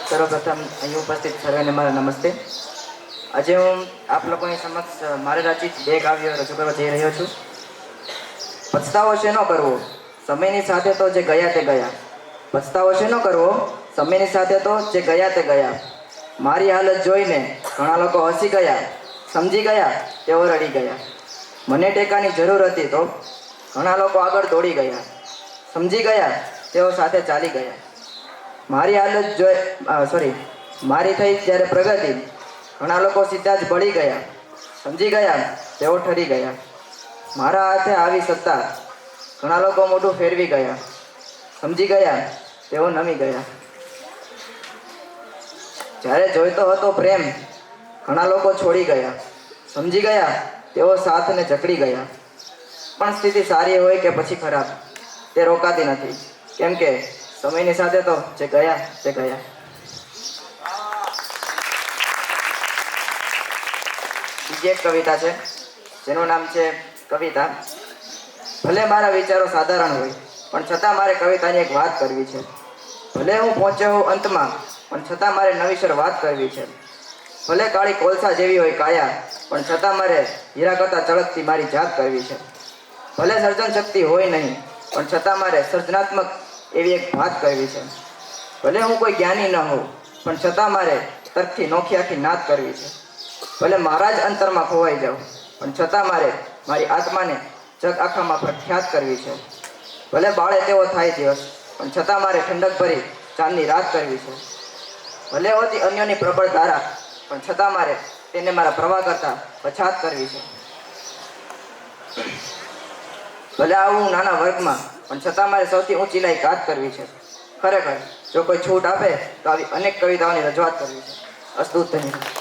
સર્વપ્રથમ અહીં ઉપસ્થિત સર્વેને મારા નમસ્તે. આજે હું આપ લોકોની સમક્ષ મારે રચિત બે કાવ્યો રજૂ કરવા જઈ રહ્યો છું. પછતાવો શેનો કરવો, સમયની સાથે તો જે ગયા તે ગયા. પછતાવો શેનો કરવો, સમયની સાથે તો જે ગયા તે ગયા. મારી હાલત જોઈને ઘણા લોકો હસી ગયા, સમજી ગયા તેઓ રડી ગયા. મને ટેકાની જરૂર હતી તો ઘણા લોકો આગળ દોડી ગયા, સમજી ગયા તેઓ સાથે ચાલી ગયા. મારી હાલત મારી થઈ ત્યારે પ્રગતિ, ઘણા લોકો સીધા જ બળી ગયા, સમજી ગયા તેઓ ઠરી ગયા. મારા હાથે આવી સત્તા, ઘણા લોકો મોઢું ફેરવી ગયા, સમજી ગયા તેઓ નમી ગયા. જ્યારે જોઈતો હતો પ્રેમ, ઘણા લોકો છોડી ગયા, સમજી ગયા તેઓ સાથને જકડી ગયા. પણ સ્થિતિ સારી હોય કે પછી ખરાબ, તે રોકાતી નથી, કેમ કે સમયની સાથે તો જે ગયા તે ગયા. બીજી એક કવિતા છે જેનું નામ છે કવિતા. ભલે મારા વિચારો સાધારણ હોય પણ છતાં મારે કવિતાની એક વાત કરવી છે. ભલે હું પહોંચ્યો હોઉં અંતમાં પણ છતાં મારે નવીસર વાત કરવી છે. ભલે કાળી કોલસા જેવી હોય કાયા પણ છતાં મારે હીરા કરતાં ચળકતી મારી જાત કરવી છે. ભલે સર્જન શક્તિ હોય નહીં પણ છતાં મારે સર્જનાત્મક એવી એક વાત કરવી છે. ભલે હું કોઈ જ્ઞાની ન હોઉં પણ છતાં મારે તર્કથી નોખી આખી નાત કરવી છે. ભલે મારા જ અંતરમાં ખોવાઈ જાઉં પણ છતાં મારે મારી આત્માને જગ આખામાં પ્રખ્યાત કરવી છે. ભલે બાળે તેવો થાય દિવસ પણ છતાં મારે ઠંડક ભરી ચાંદની રાત કરવી છે. ભલે હોતી અન્યોની પ્રબળ ધારા પણ છતાં મારે તેને મારા પ્રવાહ કરતાં પછાત કરવી છે. ભલે આવું નાના વર્ગમાં પણ છતાં મારે સૌથી ઊંચી લાયકાત કરવી છે. ખરેખર જો કોઈ છૂટ આપે તો આવી અનેક કવિતાઓની રજૂઆત કરવી છે. અસ્તુ ધન્યવાદ.